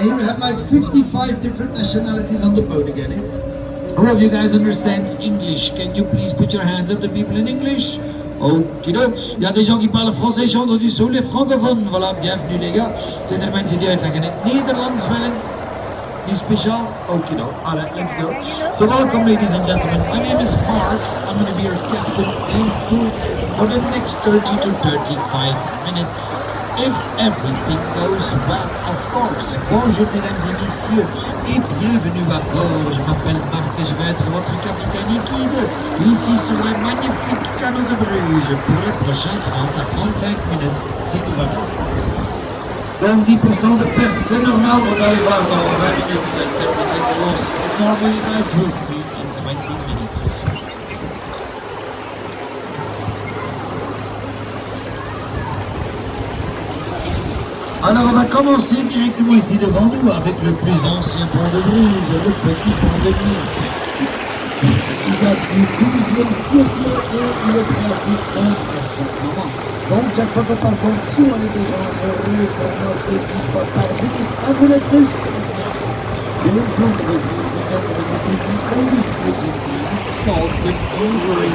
here we have like 55 different nationalities on the boat again. Who of you guys understand English? Can you please put your hands up, the people in English? Okido. Il y a des gens qui parlent français, j'ai entendu sous les francophones. Voilà, bienvenue les gars. C'est de mensen die uitleggen in het Nederlands willen. Die speciaal? Okido. Alright, let's go. So welcome ladies and gentlemen. My name is Mark. I'm going to be your captain and crew for the next 30 to 35 minutes. If everything goes well, of course. Bonjour mesdames et messieurs et bienvenue à bord. Je m'appelle Marc et je vais être votre capitaine guide ici sur le magnifique canal de Bruges pour les prochains 30 à 35 minutes, si tout va bien. Donc 10% de perte, c'est normal, vous allez voir dans 20 minutes, 10% de loss is normal, you guys will see in 20 minutes. Alors on va commencer directement ici devant nous avec le plus ancien pont de Bruges, le petit pont de Bruges. Il date du XIIe siècle et il est pratique à chaque moment. Donc chaque fois qu'on passe en dessous, on est déjà heureux pour nos équipes par ville. And we let this the improvement means that this is the oldest bridging team installed with Hungary.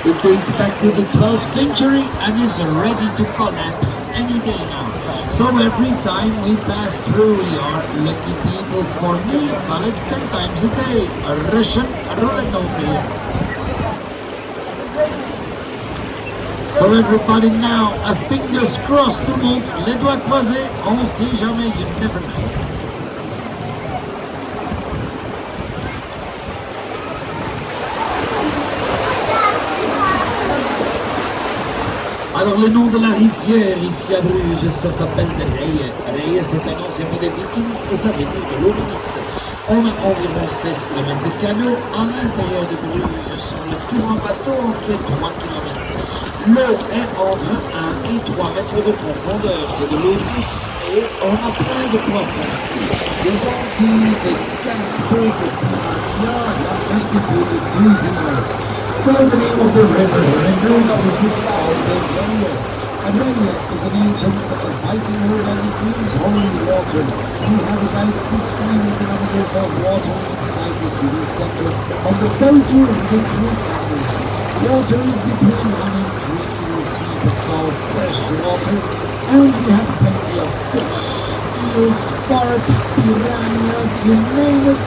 It dates back to the 12th century and is ready to collapse any day now. So every time we pass through, we are lucky people. For me, well, it's 10 times a day. A Russian roulette over here. So everybody now, a fingers crossed, tout le monde, les doigts croisés, on sait jamais, you never know. Alors le nom de la rivière ici à Bruges, ça s'appelle de Reie. Reie, c'est un ancien mot des Vikings et ça veut dire de l'eau bénite. On a environ 16 km de canaux à l'intérieur de Bruges sur le plus grand bateau en fait 3 km. L'eau est entre 1 et 3 mètres de profondeur, c'est de l'eau douce et on a plein de poissons ici. Des anguilles, des carpes, des piranhas, il y a un petit peu de tout ici. So the name of the river in Bruges is called the Reie. And Reie is an ancient Viking word and it means holy water. We have about 16 kilometers of water inside the city center. On the boat you reach 3 meters. Water is between 1 and 3 meters deep. It's all fresh water. And we have plenty of fish. Eels, carps, piranhas, you name it.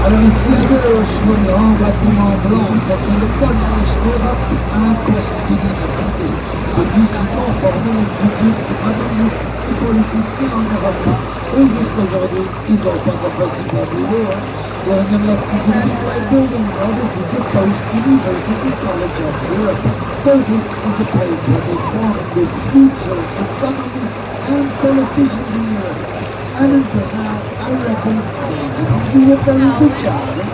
Alors ici à gauche, le grand bâtiment blanc, ça c'est le collège d'Europe, un poste d'université. Celui-ci conforme les futurs économistes et politiciens en Europe. Et jusqu'aujourd'hui, ils n'ont pas encore possible à boulot. So on the left is a big white building. Well, this is the Post-University College of Europe. So this is the place where they form the future economists and politicians in Europe. And until now, I reckon they do a very good job.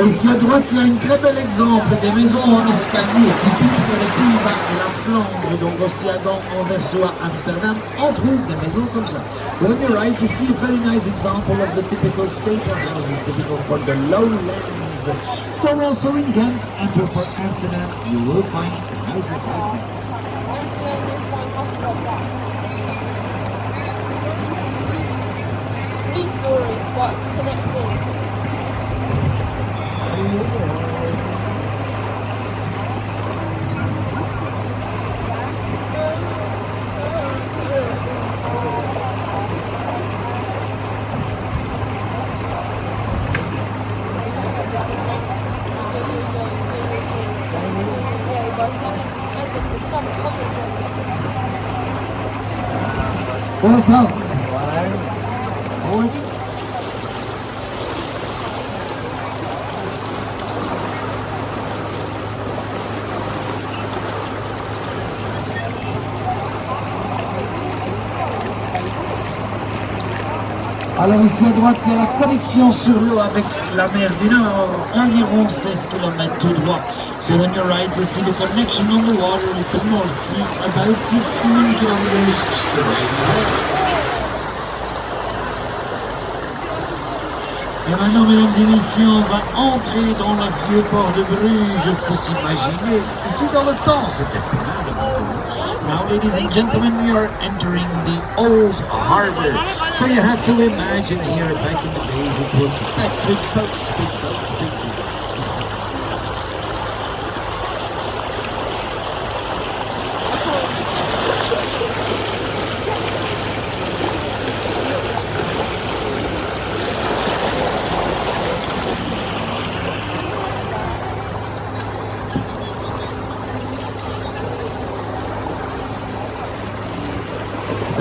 Et ici à droite, il y a un très bel exemple des maisons en escalier typiques des Pays-Bas et la Flandre, donc aussi à Gand, Anvers ou à Amsterdam, on trouve des maisons comme ça. But on your right, you see a very nice example of the typical staple houses, typical for the lowlands. So also in Ghent and for Amsterdam, you will find houses like that. Three-story, but connected. First house. Alors ici à droite, il y a la connexion sur l'eau avec la mer du Nord, environ 16 km tout droit. So on your right, you see the connection on the water with the North Sea, about 16 km straight ahead. Et maintenant, mesdames et messieurs, on va entrer dans le vieux port de Bruges. Il faut s'imaginer, ici dans le temps, c'était plein de bateaux. Now, ladies and gentlemen, we are entering the old harbor. So you have to imagine here, back in the days, it was packed with boats, big boats, big boats.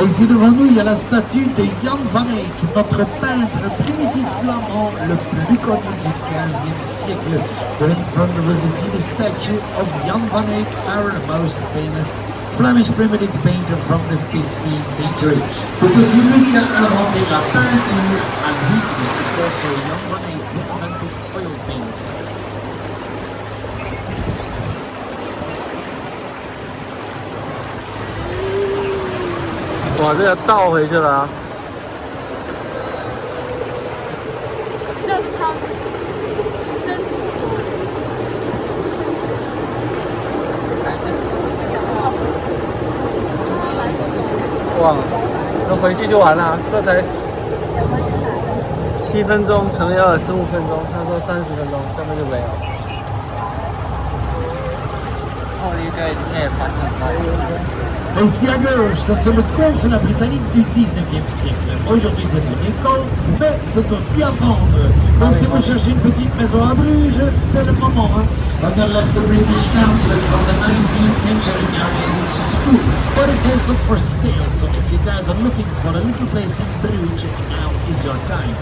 Et ici devant nous, il y a la statue de Jan van Eyck, notre peintre primitif flamand le plus connu du XVe siècle. But in front of us, you see the statue of Jan van Eyck, our most famous Flemish primitive painter from the 15th century. C'est aussi lui qui a inventé la peinture à l'huile. It's also Jan van Eyck who invented oil paint. Wow, 这个倒回去了啊！这样子汤身体哇，那回去就完了，这才7分钟乘以2，15分钟。他说30分钟，根本就没有。哦，你这也反正快。 Et ici à gauche, ça c'est le consulat britannique du 19e siècle. Aujourd'hui c'est une école, mais c'est aussi à vendre. Donc si vous cherchez une petite maison à Bruges, c'est le moment. Hein? On the left, the British consulate from the 19th century. Nowadays it's a school, but it's also for sale. So if you guys are looking for a little place in Bruges, now is your time.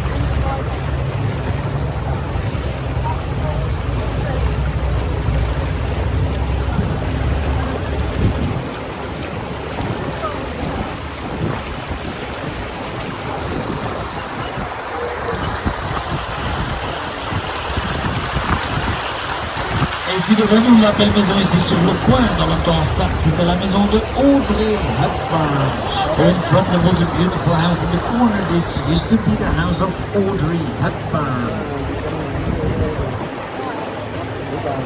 Ici devant nous, la belle maison ici sur le coin, dans le temps, ça, c'était la maison de Audrey Hepburn. In front there was a beautiful house in the corner. This used to be the house of Audrey Hepburn.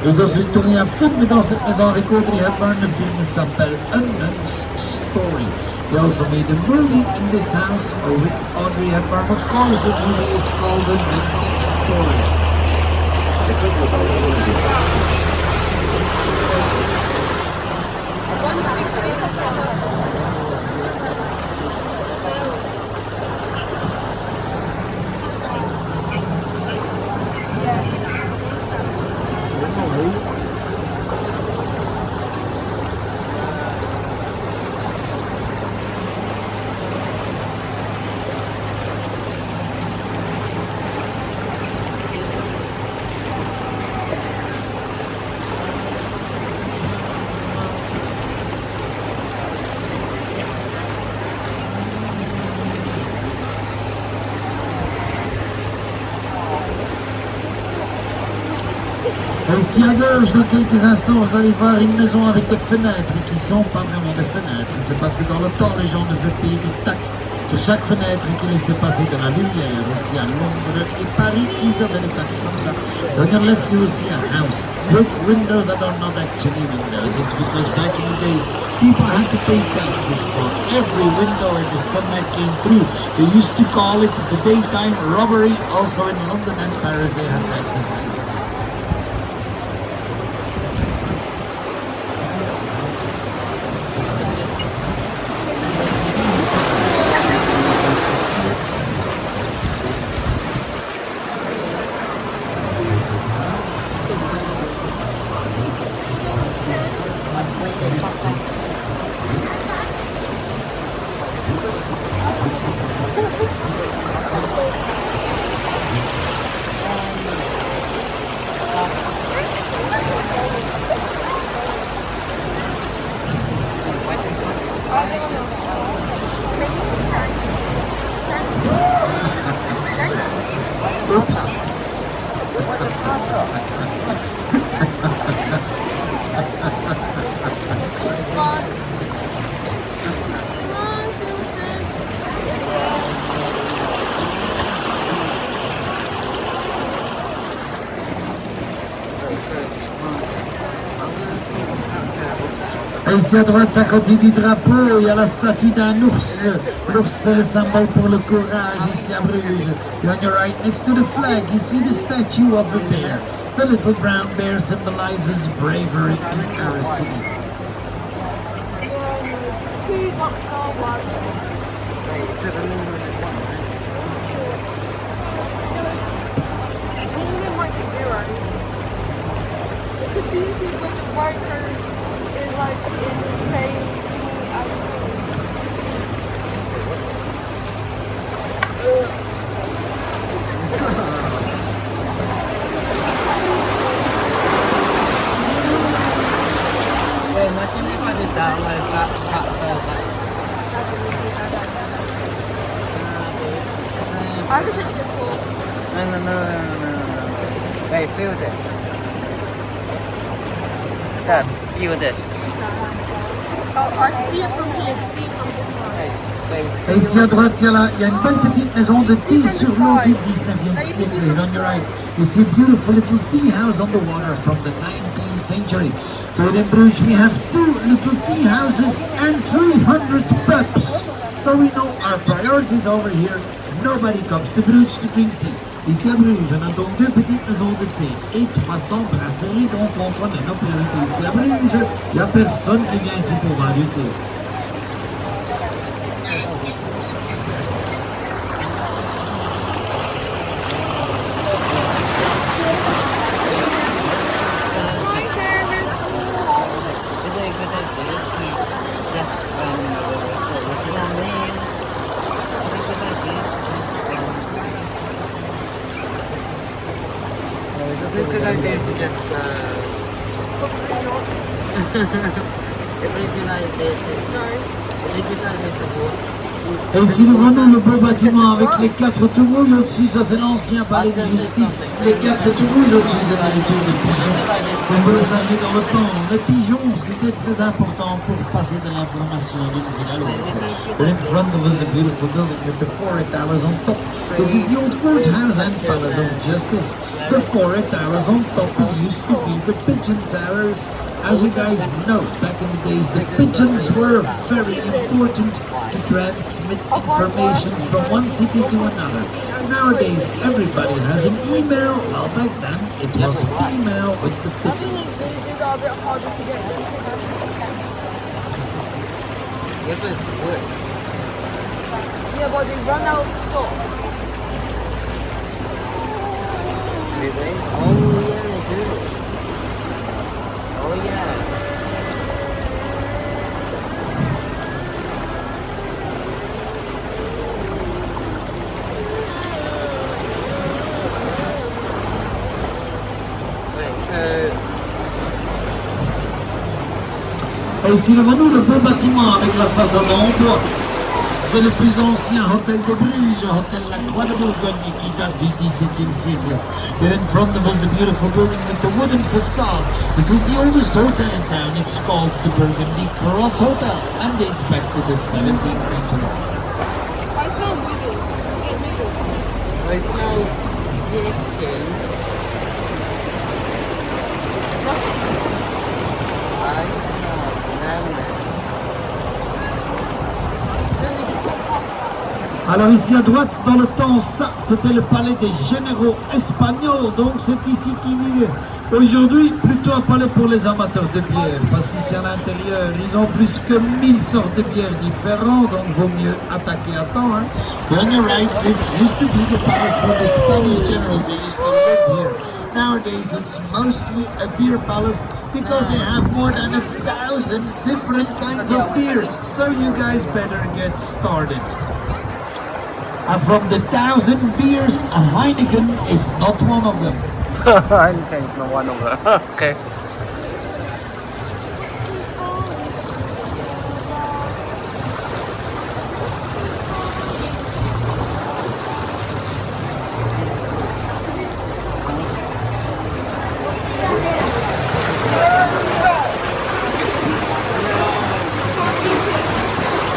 Ils ont aussi tourné un film dans cette maison avec Audrey Hepburn. Le film s'appelle A Nun's Story. They also made a movie in this house with Audrey Hepburn. Of course, the movie is called A Nun's Story. Et ici à gauche, dans quelques instants, vous allez voir une maison avec des fenêtres qui ne sont pas vraiment des fenêtres. C'est parce que dans le temps, les gens devaient payer des taxes sur chaque fenêtre qui laissait passer de la lumière. Aussi à Londres et Paris, ils avaient des taxes comme ça. On your left, you will see a house with windows that are not actually windows. It's because back in the days, people had to pay taxes for every window where the sunlight came through. They used to call it the daytime robbery. Also in London and Paris, they had taxes like this. Oops. Et ici à droite, à côté du drapeau, il y a la statue d'un ours. L'ours, c'est le symbole pour le courage ici à Bruges. And on your right, next to the flag, you see the statue of a bear. The little brown bear symbolizes bravery and heresy. I could take it for. No. They feel it. That, feel it. Oh, I can see it from here. See it from this side. Et ici à droite, il y a une belle petite maison de thé sur l'eau du 19e siècle. And on your right, you see a beautiful little tea house on the water from the 19th century. So in Bruges, we have 2 little tea houses and 300 pubs. So we know our priorities over here. Nobody comes to Bruges to drink tea. Ici à Bruges, on a donc 2 petites maisons de thé et 300 brasseries. Donc on connaît nos priorités. Ici à Bruges, il n'y a personne qui vient ici pour boire du thé. Et ici nous voyons le beau bâtiment avec les 4 tours rouges au-dessus, ça c'est l'ancien palais de justice. Les 4 tours rouges au-dessus, c'est la tour de pigeons. Comme vous le saviez dans le temps, le pigeon c'était très important pour passer de l'information d'une ville à l'autre. And in front of us the beautiful building with the 4 towers on top. This is the old courthouse and palace of justice. The 4 towers on top used to be the pigeon towers. As you guys know, back in the days, the pigeons were very important to transmit information from one city to another. Nowadays, everybody has an email, while back then it was email with the I think pigeons. these are a bit harder to get this. Yeah, but they run out of stock. Did they? Oh yeah, they do. Oh yeah. Et ici devant nous le beau bâtiment avec la façade en bois. C'est le plus ancien hôtel de Bruges, hôtel La Croix de Bourgogne, qui date du XVIIe siècle. Here in front of us, the beautiful building with the wooden facade. This is the oldest hotel in town. It's called the Burgundy Cross Hotel and dates back to the 17th century. I smell noodles. Get noodles. I smell chicken. I smell ramen. Alors ici à droite, dans le temps, ça c'était le palais des généraux espagnols, donc c'est ici qu'ils vivaient. Aujourd'hui, plutôt un palais pour les amateurs de bière, parce qu'ici à l'intérieur, ils ont plus que 1000 sortes de bières différentes, donc vaut mieux attaquer à temps. Hein. On the right, this used to be the palace for the Spanish generals, they used to live here. Nowadays it's mostly a beer palace because they have more than 1,000 different kinds of beers, so you guys better get started. And from the 1,000 beers, a Heineken is not one of them. Heineken is not one of them. Okay.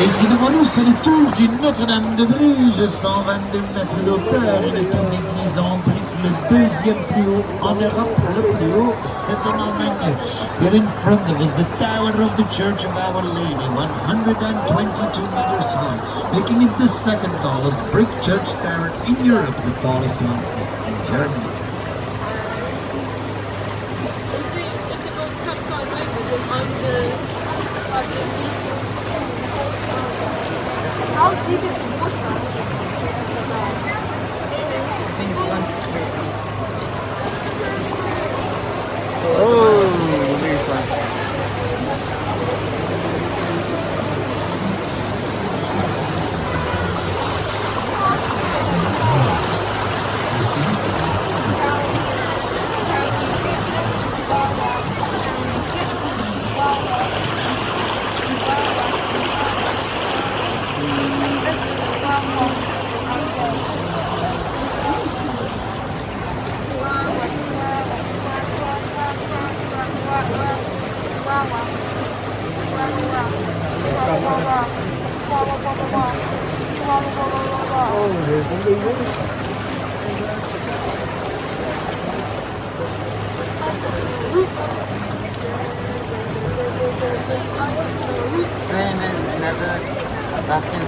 Et ici devant nous, c'est le tour du Notre-Dame de Bruges, 122 mètres d'auteur, une tour d'église en briques, le deuxième plus haut en Europe. Le plus haut, c'est en Allemagne. Here in front of us, the tower of the Church of Our Lady, 122 meters high, making it the second tallest brick church tower in Europe. The tallest one is in Germany. If the boat capsized over, then I'm the beach. How deep is the water? Oh, this one. Another basket,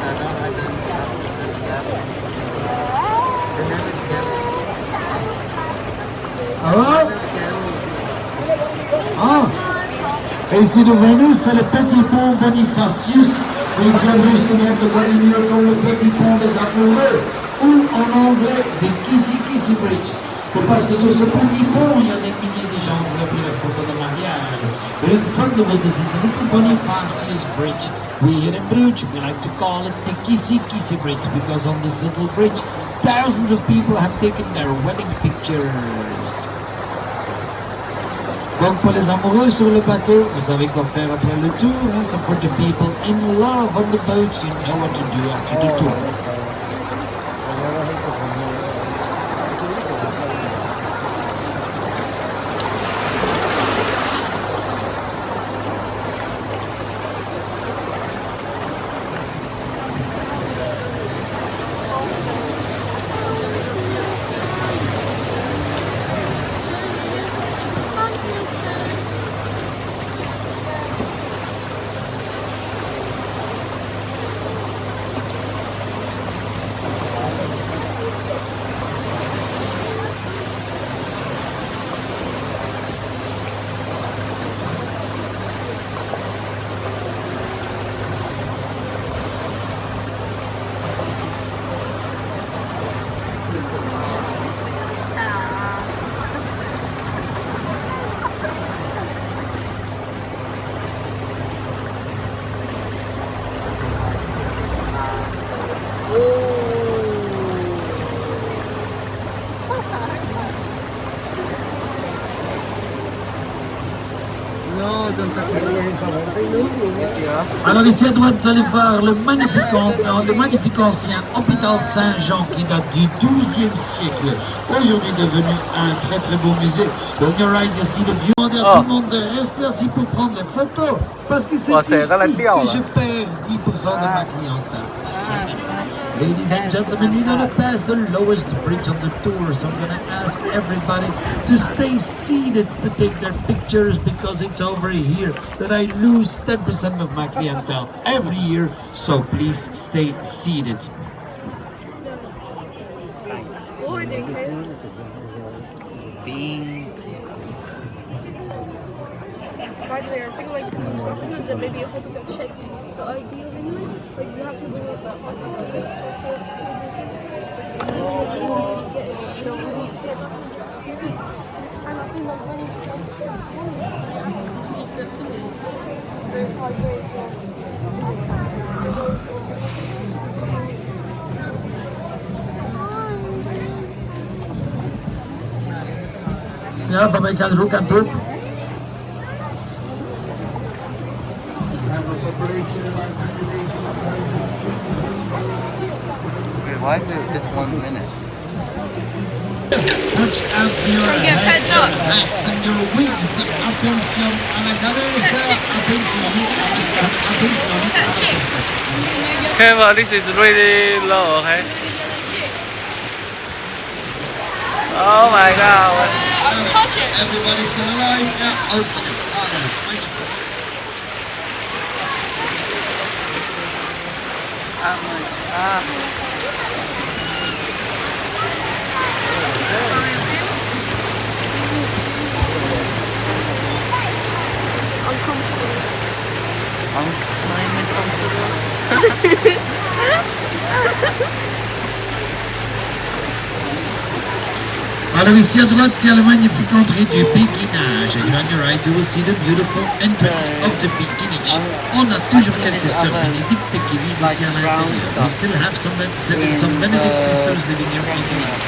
Ah, et ici devant nous, c'est le petit pont Bonifacius. Et ici à Bruges, tout le monde le connaît mieux comme le petit pont des amoureux, ou en anglais, the Kissy Kissy Bridge. C'est parce que sur ce petit pont, il y a des milliers de gens qui ont pris la photo de mariage. But in front of us, this is the little Bonifacius Bridge. We here in Bruges, we like to call it the Kissy Kissy Bridge because on this little bridge, thousands of people have taken their wedding pictures. Donc pour les amoureux sur le bateau, vous savez quoi faire après le tour. Hein? So for the people in love on the boat, you know what to do after the tour. No, don't touch it. Alors ici à droite, vous allez voir le magnifique ancien hôpital Saint-Jean qui date du XIIe siècle, aujourd'hui devenu un très très beau musée. On your right, ici le vieux. Demandez à tout le monde de rester assis pour prendre les photos, parce que c'est ici que je perds 10% de ma clientèle. Ladies and gentlemen, we're gonna pass the lowest bridge on the tour, so I'm gonna ask everybody to stay seated to take their pictures because it's over here that I lose 10% of my clientele every year, so please stay seated. What are we doing here? By the way, I think like sometimes there may be a couple that check the ideas anyway. Like you have to do it that one. Ja, van mij kan er ook aan toe. Wait, why is it just 1 minute? Watch out for your hats, your hats and your wigs. Attention a la cabeza. Attention. Okay, well, this is really low, okay? Oh my god. Everybody's still alive. Yeah, open it. Oh my god. Alors ici à droite, il y a la magnifique entrée du béguinage. And on your right, you will see the beautiful entrance of the beguinage. On a toujours quelques sœurs bénédictes qui vivent ici à l'intérieur. We still have some Benedict sisters living here in Venice.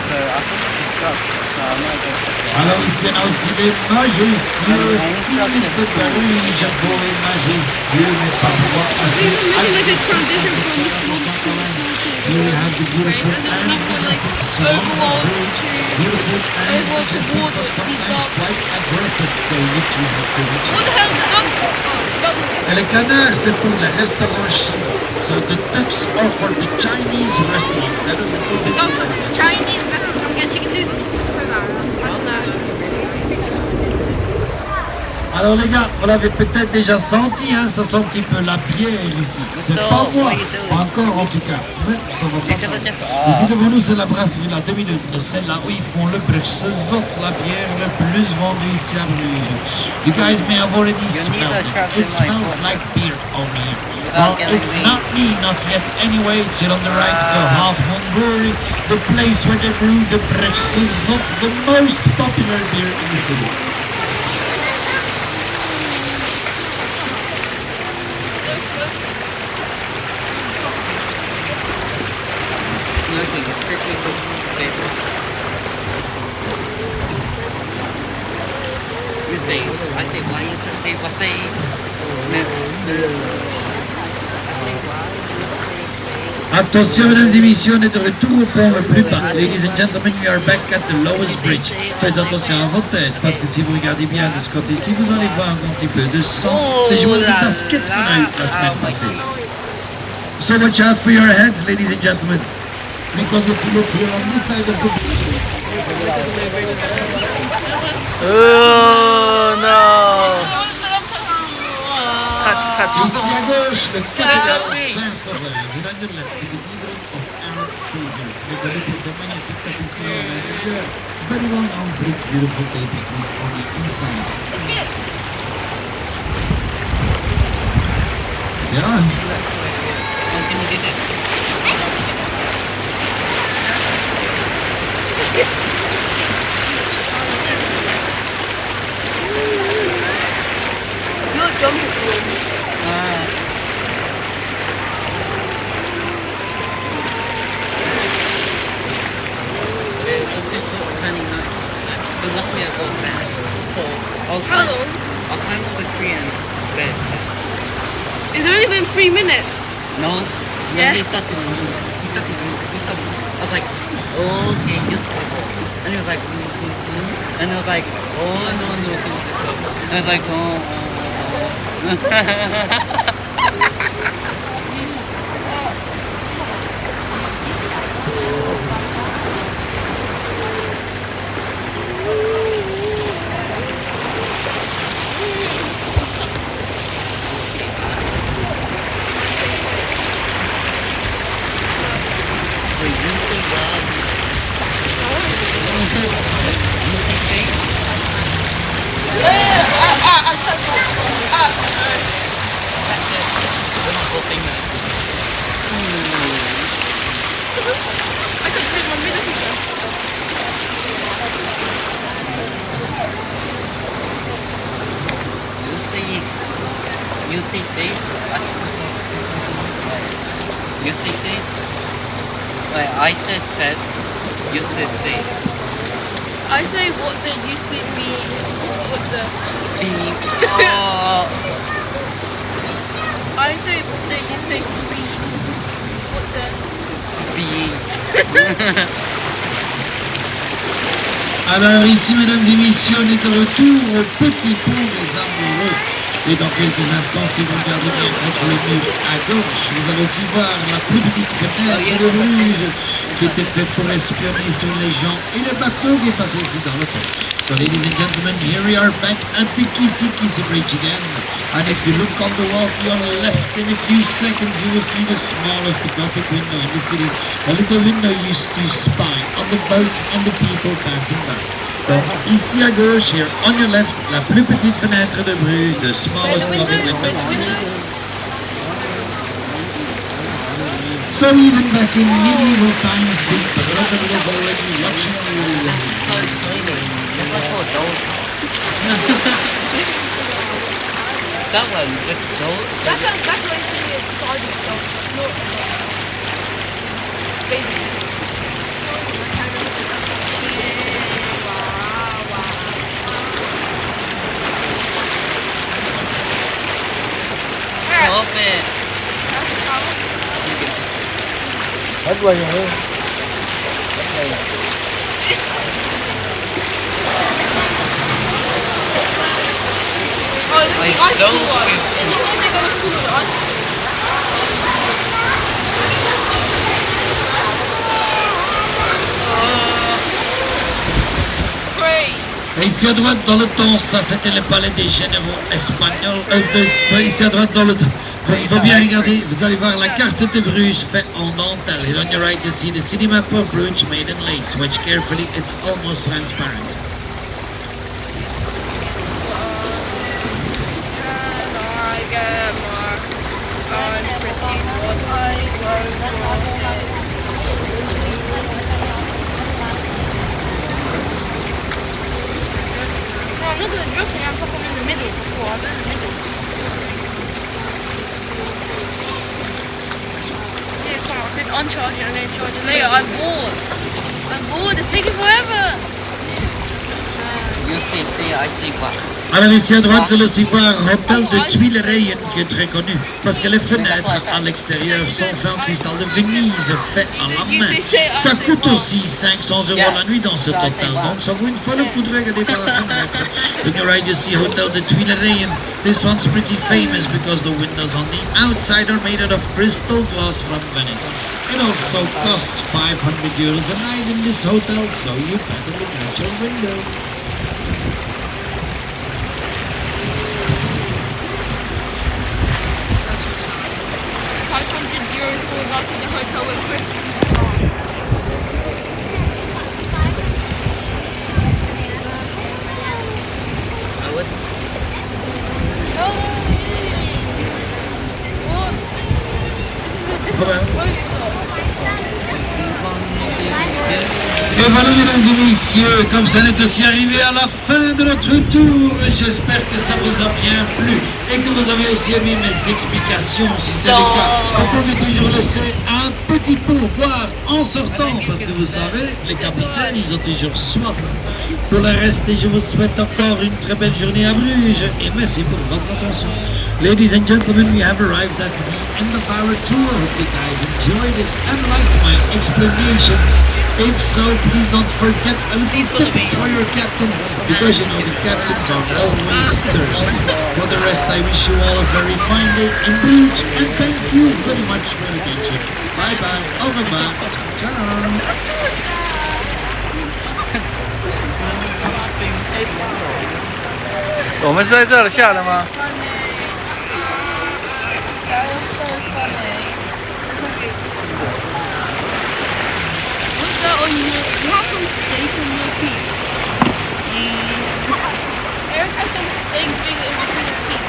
Alors ici, on a aussi les majestueux signes de Bruges, beaux et majestueux, mais parfois assez agressifs. Here we have the beautiful and majestic swan of Bruges. Beautiful and majestic, but sometimes quite aggressive, so which you have to reach. What the hell is the dog? Et le canal, c'est pour les restaurants chinois. So the ducks are for the Chinese restaurants. That is a little bit Chinese restaurant. I'm getting chicken noodles. I don't know. Alors les gars, vous l'avez peut-être déjà senti, hein, ça sent un petit peu la bière ici. C'est pas moi, pas encore en tout cas, mais ça va pas tarder. Ici devant nous c'est la brasserie La Demi-Lune, c'est là où ils font le Bruges, la bière le plus vendue ici à Bruges. You guys may have already smelled it. It smells like beer over here. Well, it's not me, not yet anyway. It's here on the right, the Half Moon Brewery, the place where they brew the Bruges, the most popular beer in the city. I say, why you just say buffet? Attention mesdames et messieurs, on est de retour au pont le plus bas. Ladies and gentlemen, we are back at the lowest bridge. Faites attention à votre tête, parce que si vous regardez bien de ce côté-ci, vous allez voir un petit peu de sang des joueurs de basket qu'on a eu la semaine passée. So watch out for your heads, ladies and gentlemen. Because if you look here on this side of the Oh no! Touch. ici à gauche, le cathédrale Saint-Sauveur. Vous on your left, the cathedral of our Savior. Regardez ces magnifiques tapisseries à l'intérieur. Very well known for its beautiful tapestries on the inside. Yeah. Luckily I go back. So I'll climb up the tree and bed. It's only been 3 minutes. No, Yeah. he started. I was like, okay, you sleep. And he was like, and I was like, oh no. And I was like, I could take my middle finger. You see, Like I said, you said say. I say what the you see me. What the? Oh. I say what the you say me. What the? Alors ici, mesdames et messieurs, on est de retour au petit pont des amoureux. Et dans quelques instants, si vous regardez bien contre le mur à gauche, vous allez aussi voir la plus petite fenêtre de Bruges qui était faite pour espionner sur les gens et le bateau qui est passé ici dans le pont. So ladies and gentlemen, here we are back at the Kissy Bridge again. And if you look on the wall to your left, in a few seconds you will see the smallest Gothic window in the city. A little window used to spy on the boats and the people passing by. Donc, ici à gauche, here on your left, la plus petite fenêtre de Bruges, the smallest Gothic window. So even back in medieval times, Big Brother was already watching you. That one with gold. That's exactly what it is. Started though. Look. Baby. Stop it. Hết quay rồi. Oh, this is Like, the ice no. cool one. And you know they're gonna cool the ice. Great. Et ici à droite dans le temps, ça c'était le palais des généraux espagnols. Ici à droite dans le temps. Il faut bien regarder, vous allez voir la carte de Bruges faite en dentelle. And on your right you see the city map of Bruges made in lace. Watch carefully, it's almost transparent. I'm not gonna joke, I'm fucking in the middle. Oh, I'm in the middle. Yeah, fine, I could uncharge it and then charge it later. I'm bored, it's taking forever. You see, I see what. Alors ici à droite, vous allez aussi voir un hôtel de Tuileries qui est très connu parce que les fenêtres à l'extérieur sont faites en cristal de Venise fait à la main. Ça coûte aussi 500 € la nuit dans cet hôtel, donc ça vaut une fois le coup de regarder par la fenêtre. On your right you see Hotel de Tuileries. This one's pretty famous because the windows on the outside are made out of crystal glass from Venice. It also costs 500 € a night in this hotel, so you better look at your window. 500 euros for a night in the hotel with Chris. I would. Et voilà, mesdames et messieurs, comme ça on est aussi arrivé à la fin de notre tour. J'espère que ça vous a bien plu et que vous avez aussi aimé mes explications. Si c'est le cas, vous pouvez toujours laisser un petit petit pot boire en sortant, parce que vous savez, les capitaines, ils ont toujours soif. Pour le reste, je vous souhaite encore une très belle journée à Bruges et merci pour votre attention. Ladies and gentlemen, we have arrived at the end of our tour. Hope you guys enjoyed it and liked my explanations. If so, please don't forget a little tip for your captain, because you know the captains are always thirsty. For the rest, I wish you all a very fine day in Bruges and thank you very much for your attention. Bye bye, au revoir, ciao, ciao. 我们是在这里下的吗？ You have some steak and no teeth. Eric has some steak big in between his teeth.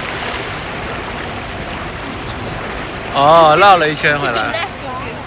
哦，绕了一圈回 To the 来。 left of his.